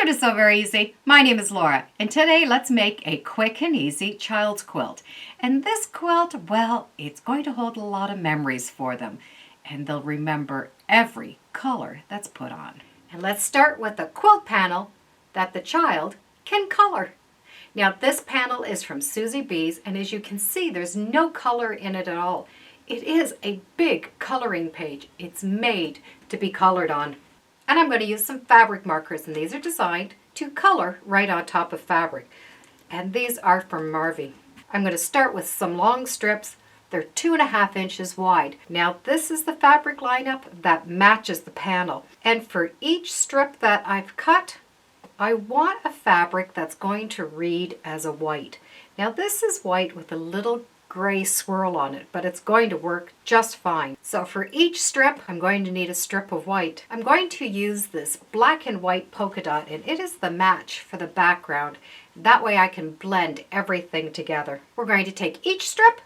Welcome to Sew Very Easy. My name is Laura, and today let's make a quick and easy child's quilt. And this quilt, well, it's going to hold a lot of memories for them, and they'll remember every color that's put on. And let's start with a quilt panel that the child can color. Now this panel is from Susie B's, and as you can see, there's no color in it at all. It is a big coloring page. It's made to be colored on. And I'm going to use some fabric markers, and these are designed to color right on top of fabric. And these are from Marvy. I'm going to start with some long strips. They're 2.5 inches wide. Now this is the fabric lineup that matches the panel. And for each strip that I've cut, I want a fabric that's going to read as a white. Now this is white with a little gray swirl on it, but it's going to work just fine. So for each strip, I'm going to need a strip of white. I'm going to use this black and white polka dot, and it is the match for the background. That way I can blend everything together. We're going to take each strip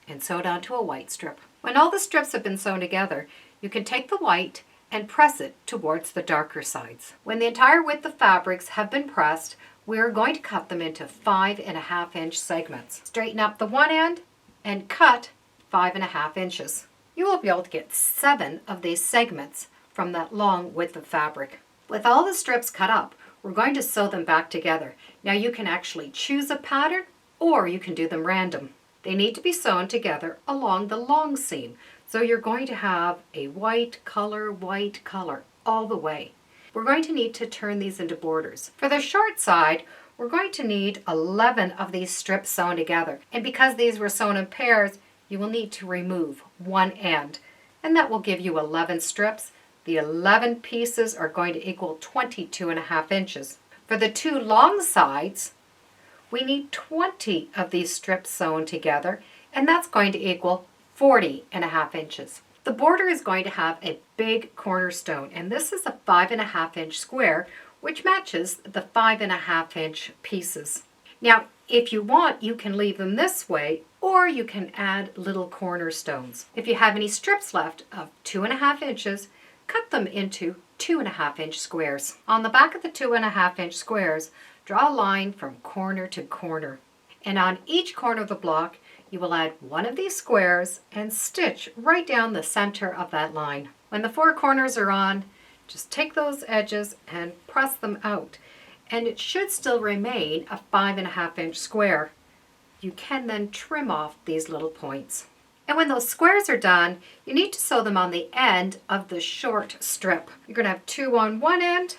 and sew it onto a white strip. When all the strips have been sewn together, you can take the white and press it towards the darker sides. When the entire width of fabrics have been pressed, we're going to cut them into 5.5 inch segments. Straighten up the one end and cut 5.5 inches. You will be able to get 7 of these segments from that long width of fabric. With all the strips cut up, we're going to sew them back together. Now you can actually choose a pattern, or you can do them random. They need to be sewn together along the long seam. So you're going to have a white color all the way. We're going to need to turn these into borders. For the short side, we're going to need 11 of these strips sewn together. And because these were sewn in pairs, you will need to remove one end. And that will give you 11 strips. The 11 pieces are going to equal 22.5 inches. For the two long sides, we need 20 of these strips sewn together, and that's going to equal 40.5 inches. The border is going to have a big cornerstone, and this is a 5.5 inch square, which matches the 5.5 inch pieces. Now, if you want, you can leave them this way, or you can add little cornerstones. If you have any strips left of 2.5 inches, cut them into 2.5 inch squares. On the back of the 2.5 inch squares, draw a line from corner to corner. And on each corner of the block, you will add one of these squares and stitch right down the center of that line. When the 4 corners are on, just take those edges and press them out, and it should still remain a 5.5 inch square. You can then trim off these little points. And when those squares are done, you need to sew them on the end of the short strip. You're going to have 2 on one end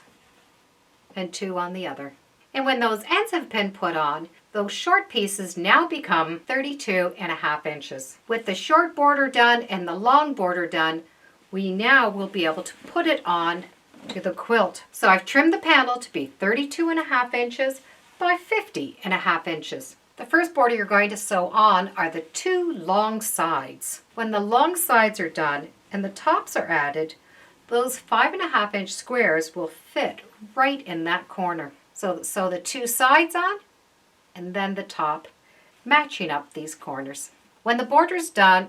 and 2 on the other. And when those ends have been put on, those short pieces now become 32.5 inches. With the short border done and the long border done, we now will be able to put it on to the quilt. So I've trimmed the panel to be 32.5 inches by 50.5 inches. The first border you're going to sew on are the 2 long sides. When the long sides are done and the tops are added, those 5.5 inch squares will fit right in that corner. So sew the 2 sides on and then the top, matching up these corners. When the border's done,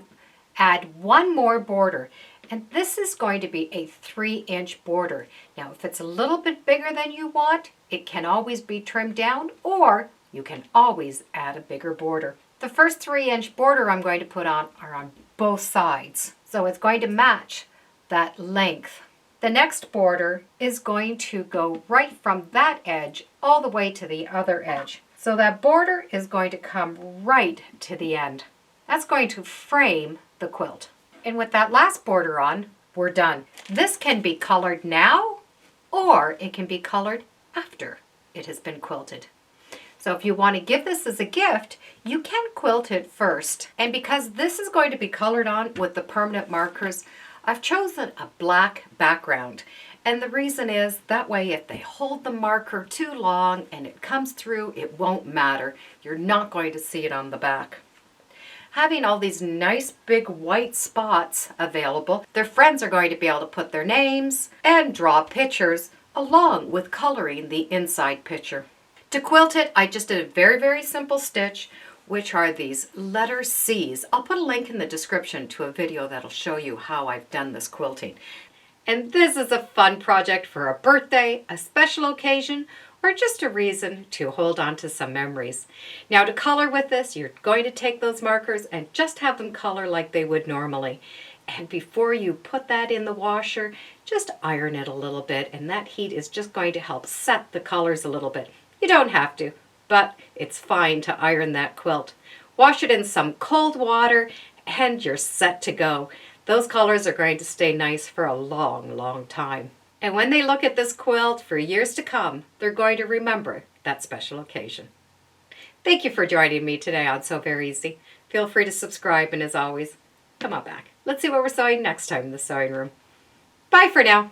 add one more border. And this is going to be a 3 inch border. Now, if it's a little bit bigger than you want, it can always be trimmed down, or you can always add a bigger border. The first 3 inch border I'm going to put on are on both sides. So it's going to match that length. The next border is going to go right from that edge all the way to the other edge. So that border is going to come right to the end. That's going to frame the quilt. And with that last border on, we're done. This can be colored now, or it can be colored after it has been quilted. So if you want to give this as a gift, you can quilt it first. And because this is going to be colored on with the permanent markers, I've chosen a black background. And the reason is that way if they hold the marker too long and it comes through, it won't matter. You're not going to see it on the back. Having all these nice big white spots available, their friends are going to be able to put their names and draw pictures along with coloring the inside picture. To quilt it, I just did a very simple stitch, which are these letter C's. I'll put a link in the description to a video that'll show you how I've done this quilting. And this is a fun project for a birthday, a special occasion, or just a reason to hold on to some memories. Now to color with this, you're going to take those markers and just have them color like they would normally. And before you put that in the washer, just iron it a little bit, and that heat is just going to help set the colors a little bit. You don't have to, but it's fine to iron that quilt. Wash it in some cold water and you're set to go. Those colors are going to stay nice for a long, long time. And when they look at this quilt for years to come, they're going to remember that special occasion. Thank you for joining me today on Sew Very Easy. Feel free to subscribe, and as always, come on back. Let's see what we're sewing next time in the sewing room. Bye for now.